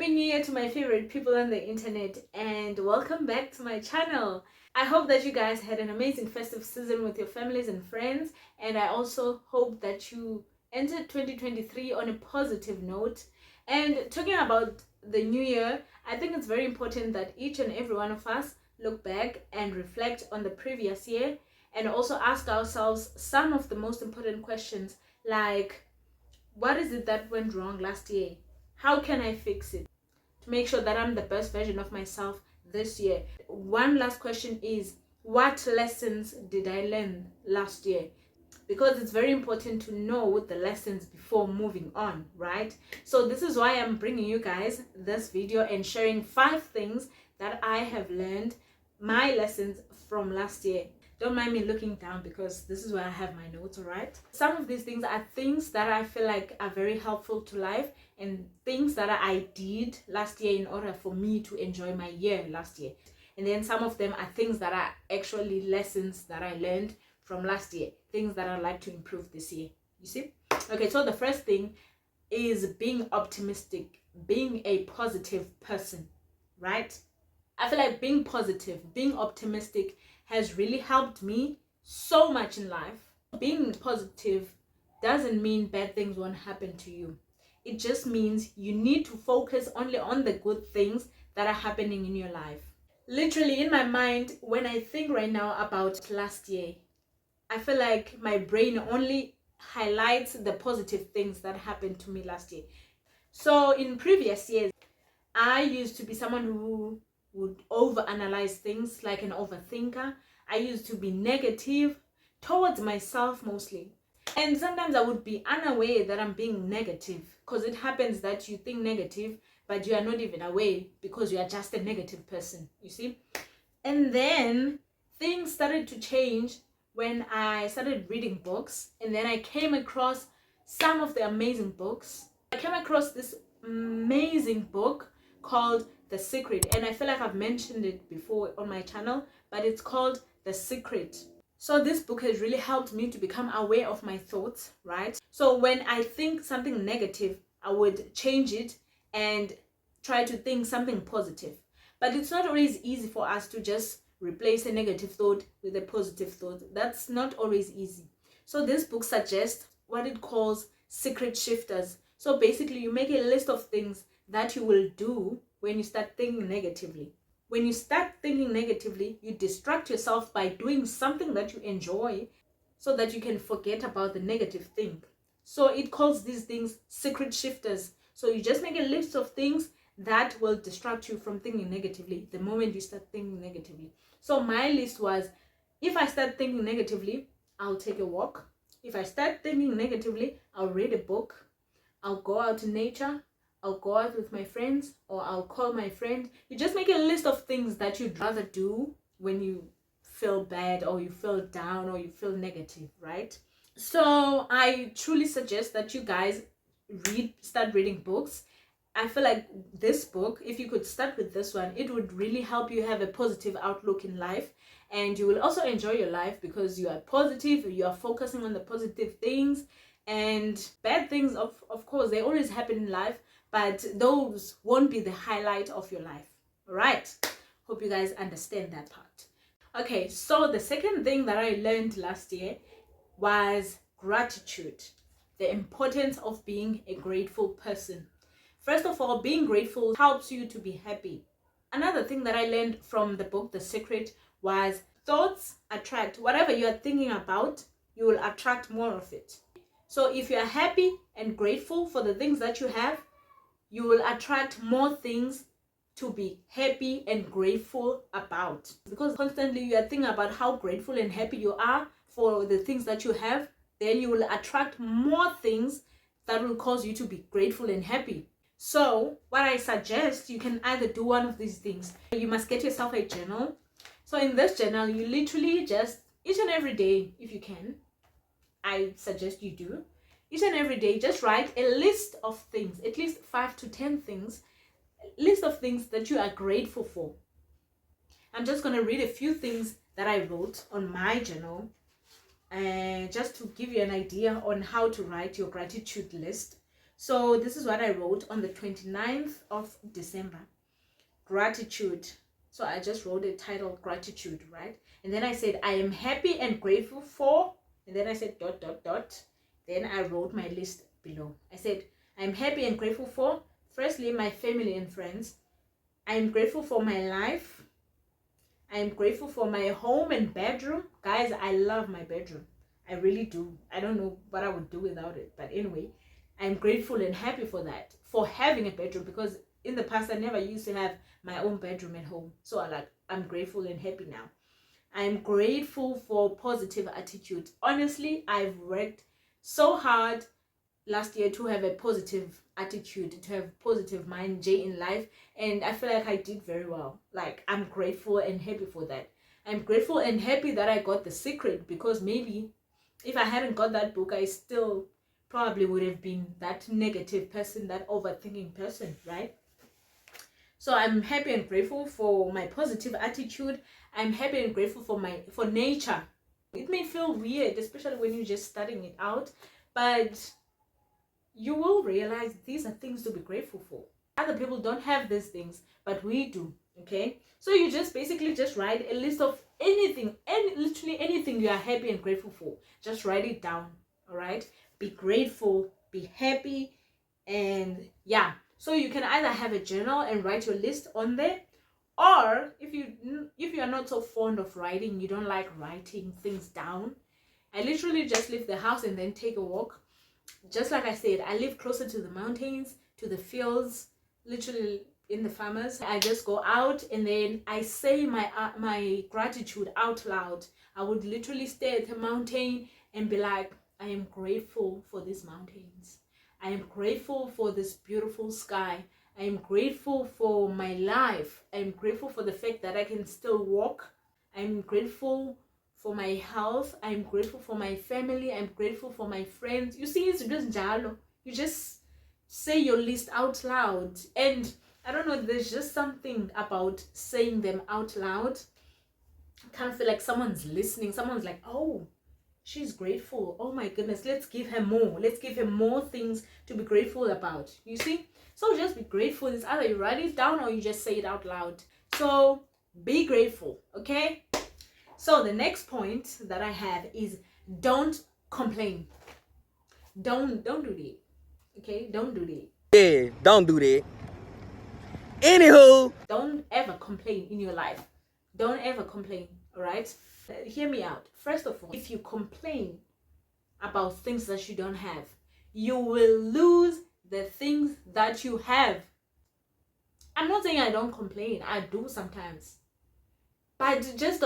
Happy New Year to my favorite people on the internet, and welcome back to my channel. I hope that you guys had an amazing festive season with your families and friends, and I also hope that you entered 2023 on a positive note. And talking about the new year, I think it's very important that each and every one of us look back and reflect on the previous year, and also ask ourselves some of the most important questions, like what is it that went wrong last year? How can I fix it to make sure that I'm the best version of myself this year? One last question is, what lessons did I learn last year? Because it's very important to know the lessons before moving on, right? So this is why I'm bringing you guys this video and sharing 5 things that I have learned, my lessons from last year. Don't mind me looking down because this is where I have my notes, all right? Some of these things are things that I feel like are very helpful to life, and things that I did last year in order for me to enjoy my year last year. And then some of them are things that are actually lessons that I learned from last year, things that I'd like to improve this year. You see? Okay, so the first thing is being optimistic, being a positive person, right? I feel like being positive, being optimistic has really helped me so much in life. Being positive doesn't mean bad things won't happen to you. It just means you need to focus only on the good things that are happening in your life. Literally, in my mind, when I think right now about last year, I feel like my brain only highlights the positive things that happened to me last year. So in previous years, I used to be someone who would overanalyze things, like an overthinker. I used to be negative towards myself mostly. And sometimes I would be unaware that I'm being negative, because it happens that you think negative, but you are not even aware because you are just a negative person, you see? And then things started to change when I started reading books, and then I came across some of the amazing books. I came across this amazing book called The Secret, and I feel like I've mentioned it before on my channel, but it's called The Secret. So this book has really helped me to become aware of my thoughts, right? So when I think something negative, I would change it and try to think something positive. But it's not always easy for us to just replace a negative thought with a positive thought. That's not always easy. So this book suggests what it calls secret shifters. So basically, you make a list of things that you will do when you start thinking negatively. When you start thinking negatively, you distract yourself by doing something that you enjoy so that you can forget about the negative thing. So it calls these things secret shifters. So you just make a list of things that will distract you from thinking negatively the moment you start thinking negatively. So my list was, if I start thinking negatively, I'll take a walk. If I start thinking negatively, I'll read a book. I'll go out in nature. I'll go out with my friends, or I'll call my friend. You just make a list of things that you'd rather do when you feel bad, or you feel down, or you feel negative, right? So I truly suggest that you guys start reading books. I feel like this book, if you could start with this one, it would really help you have a positive outlook in life, and you will also enjoy your life because you are positive, you are focusing on the positive things. And bad things, of course, they always happen in life, but those won't be the highlight of your life. All right? Hope you guys understand that part. Okay, so the second thing that I learned last year was gratitude, the importance of being a grateful person. First of all, being grateful helps you to be happy. Another thing that I learned from the book The Secret was thoughts attract. Whatever you are thinking about, you will attract more of it. So if you are happy and grateful for the things that you have, you will attract more things to be happy and grateful about. Because constantly you are thinking about how grateful and happy you are for the things that you have, then you will attract more things that will cause you to be grateful and happy. So what I suggest, you can either do one of these things. You must get yourself a journal. So in this journal, you literally just, each and every day, if you can, I suggest you do, each and every day, just write a list of things, at least 5 to 10 things, a list of things that you are grateful for. I'm just going to read a few things that I wrote on my journal, and just to give you an idea on how to write your gratitude list. So this is what I wrote on the 29th of December. Gratitude. So I just wrote a title, gratitude, right? And then I said, I am happy and grateful for, and then I said dot dot dot. Then I wrote my list below. I said, I'm happy and grateful for, firstly, my family and friends. I am grateful for my life. I am grateful for my home and bedroom. Guys, I love my bedroom. I really do. I don't know what I would do without it. But anyway, I'm grateful and happy for that, for having a bedroom, because in the past I never used to have my own bedroom at home. So I'm grateful and happy now. I'm grateful for positive attitude. Honestly, I've worked so hard last year to have a positive attitude, to have positive mind in life, and I feel like I did very well. Like, I'm grateful and happy for that. I'm grateful and happy that I got The Secret, because maybe if I hadn't got that book, I still probably would have been that negative person, that overthinking person, right? So I'm happy and grateful for my positive attitude. I'm happy and grateful for nature. It may feel weird, especially when you're just starting it out, but you will realize these are things to be grateful for. Other people don't have these things, but we do. Okay, so you just basically just write a list of anything, literally anything you are happy and grateful for. Just write it down. All right, be grateful, be happy, and yeah. So you can either have a journal and write your list on there, or if you are not so fond of writing, you don't like writing things down, I literally just leave the house and then take a walk. Just like I said, I live closer to the mountains, to the fields, literally in the farmers. I just go out and then I say my gratitude out loud. I would literally stay at the mountain and be like, I am grateful for these mountains. I am grateful for this beautiful sky. I am grateful for my life. I am grateful for the fact that I can still walk. I am grateful for my health. I'm grateful for my family. I'm grateful for my friends. You see, it's just jalo. You just say your list out loud. And I don't know, there's just something about saying them out loud. I kind of feel like someone's listening. Someone's like, oh, she's grateful. Oh my goodness, let's give her more. Let's give her more things to be grateful about. You see? So just be grateful. It's either you write it down or you just say it out loud. So be grateful, okay? So the next point that I have is don't complain. Don't do that. Okay? Don't do that. Yeah, don't do that. Anywho, don't ever complain in your life. Don't ever complain, all right? Hear me out. First of all, if you complain about things that you don't have, you will lose the things that you have. I'm not saying I don't complain. I do sometimes. But just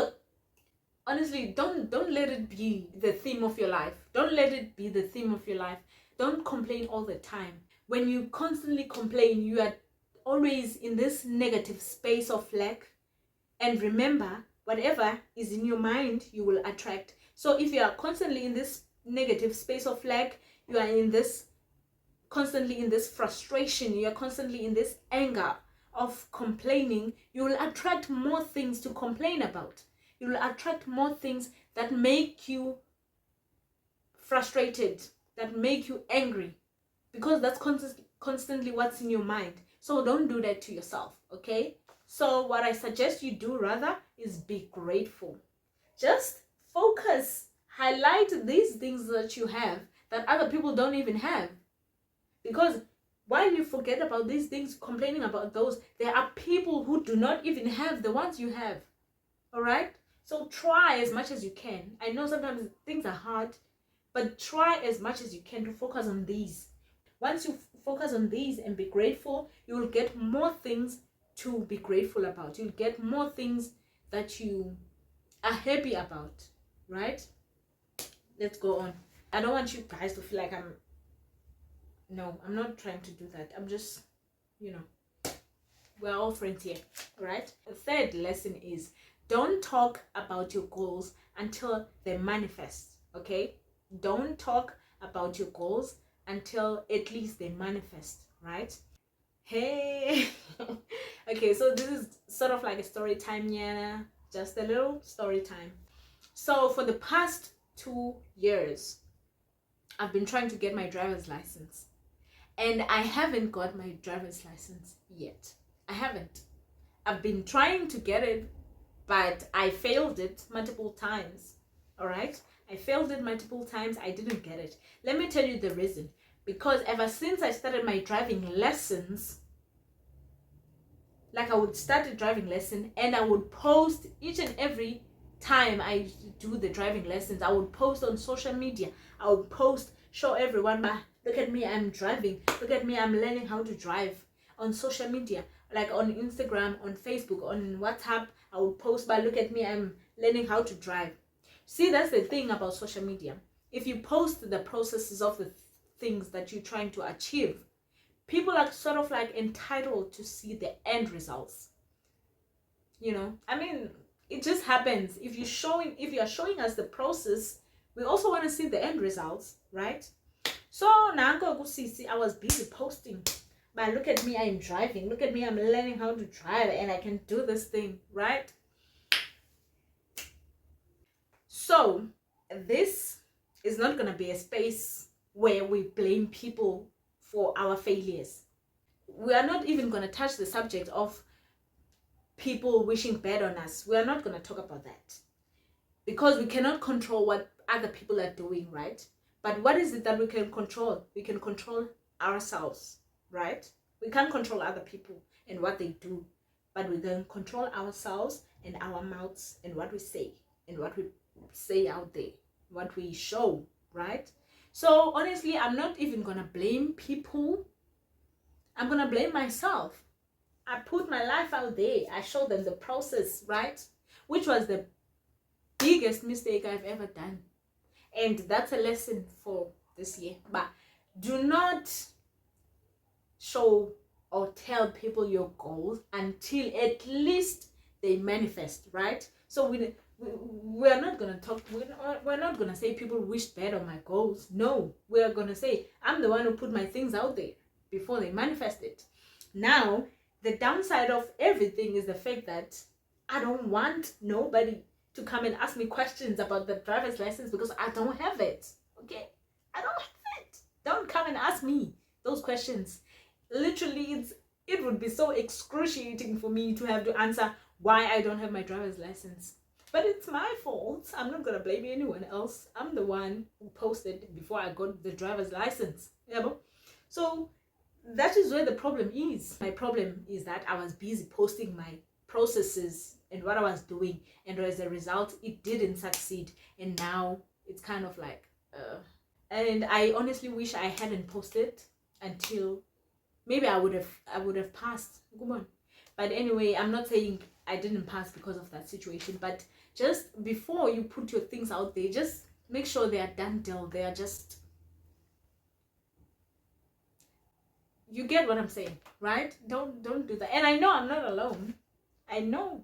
honestly, don't let it be the theme of your life. Don't let it be the theme of your life. Don't complain all the time. When you constantly complain, you are always in this negative space of lack. And remember, whatever is in your mind, you will attract. So if you are constantly in this negative space of lack, you are constantly in this frustration, you are constantly in this anger of complaining, you will attract more things to complain about. You will attract more things that make you frustrated, that make you angry, because that's constantly what's in your mind. So don't do that to yourself, okay? So what I suggest you do rather is be grateful. Just focus, highlight these things that you have that other people don't even have. Because while you forget about these things, complaining about those, there are people who do not even have the ones you have. All right? So try as much as you can. I know sometimes things are hard, but try as much as you can to focus on these. Once you focus on these and be grateful, you will get more things to be grateful about. You'll get more things that you are happy about, right? Let's go on. I don't want you guys to feel like I'm not trying to do that. I'm just, we're all friends here, right? The third lesson is don't talk about your goals until they manifest, okay? Don't talk about your goals until at least they manifest, right? Hey. Okay, so this is sort of like a story time, yeah, just a little story time. So for the past 2 years, I've been trying to get my driver's license, And I haven't got my driver's license yet. I haven't. I've been trying to get it, but I failed it multiple times. All right? I failed it multiple times. I didn't get it. Let me tell you the reason. Because ever since I started my driving lessons, like I would start a driving lesson and I would post each and every time I do the driving lessons. I would post on social media. I would post, show everyone, but look at me, I'm driving. Look at me, I'm learning how to drive. On social media, like on Instagram, on Facebook, on WhatsApp, I would post, but look at me, I'm learning how to drive. See, that's the thing about social media. If you post the processes of the things that you're trying to achieve, people are sort of like entitled to see the end results. You know, I mean, it just happens. If you are showing us the process, we also want to see the end results, right? So now I was busy posting, but look at me, I'm driving. Look at me, I'm learning how to drive and I can do this thing, right? So this is not going to be a space where we blame people for our failures. We are not even going to touch the subject of people wishing bad on us. We are not going to talk about that because we cannot control what other people are doing, right? But what is it that we can control? We can control ourselves, right? We can't control other people and what they do, but we can control ourselves and our mouths and what we say and what we say out there, what we show, right? So honestly, I'm not even going to blame people. I'm going to blame myself. I put my life out there. I showed them the process, right? Which was the biggest mistake I've ever done. And that's a lesson for this year. But do not show or tell people your goals until at least they manifest, right? So we're not going to talk, we're not going to say people wished bad on my goals. No, we're going to say I'm the one who put my things out there before they manifest it. Now, the downside of everything is the fact that I don't want nobody to come and ask me questions about the driver's license because I don't have it. Okay? I don't have it. Don't come and ask me those questions. Literally, it would be so excruciating for me to have to answer why I don't have my driver's license. But it's my fault. I'm not going to blame anyone else. I'm the one who posted before I got the driver's license. Yeah, so that is where the problem is. My problem is that I was busy posting my processes and what I was doing, and as a result it didn't succeed, and now it's kind of like and I honestly wish I hadn't posted until maybe I would have passed. Come on. But anyway, I'm not saying I didn't pass because of that situation, but just before you put your things out there, just make sure they are done deal. They are just, you get what I'm saying, right? Don't do that. And I know I'm not alone. I know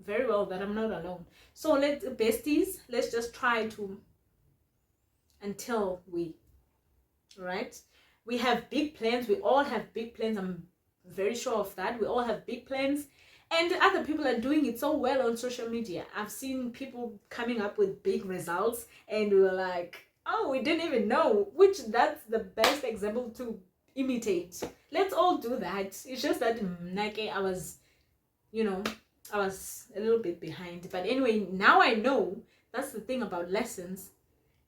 very well that I'm not alone. So besties, let's just try to, until we, right? We have big plans. We all have big plans. I'm very sure of that. We all have big plans. And other people are doing it so well on social media. I've seen people coming up with big results and we were like, oh, we didn't even know, which that's the best example to imitate. Let's all do that. It's just that I was, I was a little bit behind. But anyway, now I know. That's the thing about lessons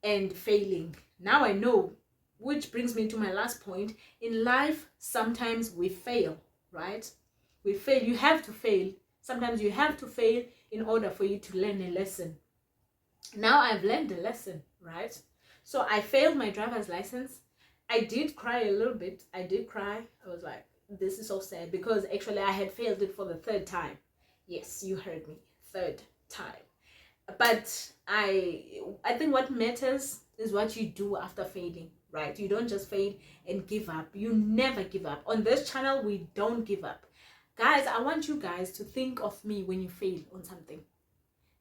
and failing. Now I know, which brings me to my last point. In life, sometimes we fail, right? We fail. You have to fail. Sometimes you have to fail in order for you to learn a lesson. Now I've learned a lesson, right? So I failed my driver's license. I did cry a little bit. I did cry. I was like, this is so sad, because actually I had failed it for the third time. Yes, you heard me. Third time. But I think what matters is what you do after failing, right? You don't just fail and give up. You never give up. On this channel, we don't give up. Guys, I want you guys to think of me when you fail on something.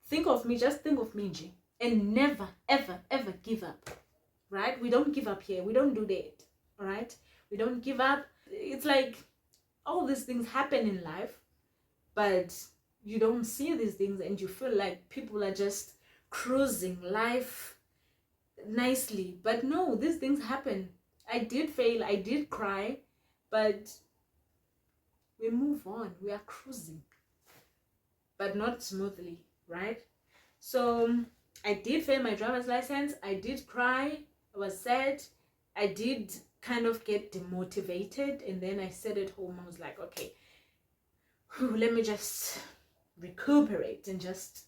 Think of me, just think of me, G, and never, ever, ever give up, right? We don't give up here. We don't do that, all right? We don't give up. It's like all these things happen in life, but you don't see these things and you feel like people are just cruising life nicely. But no, these things happen. I did fail, I did cry, but we move on. We are cruising, but not smoothly, right? So I did fail my driver's license. I did cry. I was sad. I did kind of get demotivated, and then I sat at home. I was like, okay, let me just recuperate and just,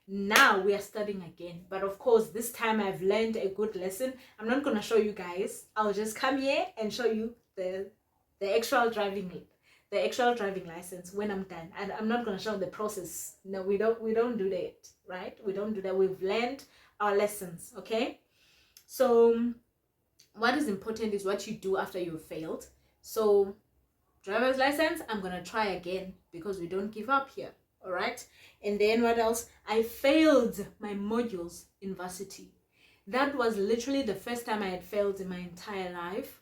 now we are studying again. But of course, this time I've learned a good lesson. I'm not gonna show you guys. I'll just come here and show you the actual driving license when I'm done. And I'm not gonna show the process. No, we don't do that, right? We don't do that. We've learned our lessons, okay? So what is important is what you do after you've failed. So driver's license, I'm gonna try again, because we don't give up here. All right. And then what else? I failed my modules in varsity. That was literally the first time I had failed in my entire life.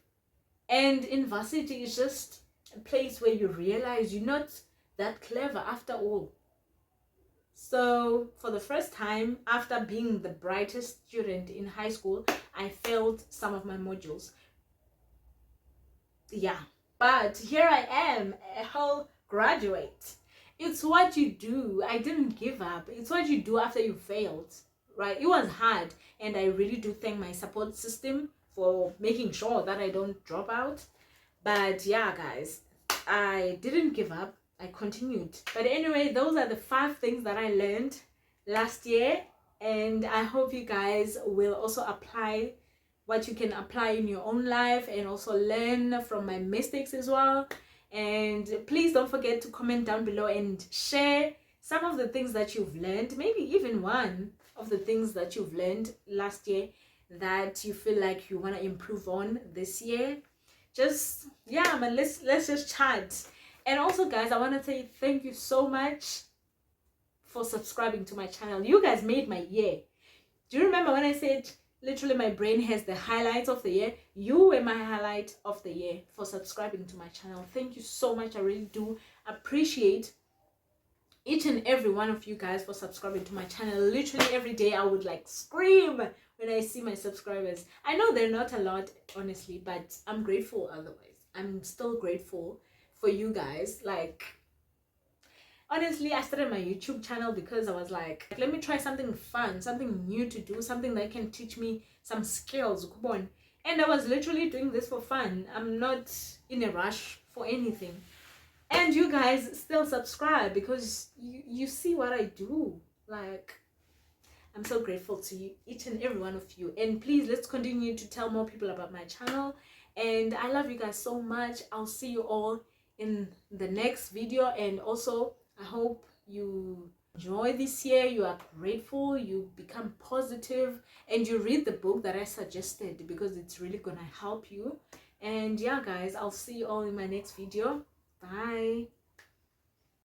And in varsity is just a place where you realize you're not that clever after all. So for the first time, after being the brightest student in high school, I failed some of my modules. Yeah, but here I am, a whole graduate. It's what you do. I didn't give up. It's what you do after you failed, right? It was hard, and I really do thank my support system for making sure that I don't drop out. But yeah, guys, I didn't give up. I continued. But anyway, those are the 5 things that I learned last year, and I hope you guys will also apply what you can apply in your own life, and also learn from my mistakes as well. And please don't forget to comment down below and share some of the things that you've learned, maybe even one of the things that you've learned last year that you feel like you want to improve on this year. Just, yeah, man, let's just chat. And also, guys, I want to say thank you so much for subscribing to my channel. You guys made my year. Do you remember when I said literally my brain has the highlights of the year? You were my highlight of the year for subscribing to my channel. Thank you so much. I really do appreciate each and every one of you guys for subscribing to my channel. Literally every day I would like scream when I see my subscribers. I know they're not a lot, honestly, but I'm grateful otherwise. I'm still grateful for you guys. Like, honestly, I started my YouTube channel because I was like, let me try something fun, something new to do, something that can teach me some skills. And I was literally doing this for fun. I'm not in a rush for anything. And you guys still subscribe because you see what I do. Like, I'm so grateful to you, each and every one of you. And please, let's continue to tell more people about my channel. And I love you guys so much. I'll see you all in the next video. And also, I hope you enjoy this year, you are grateful, you become positive, and you read the book that I suggested, because it's really gonna help you. And yeah, guys, I'll see you all in my next video. Bye.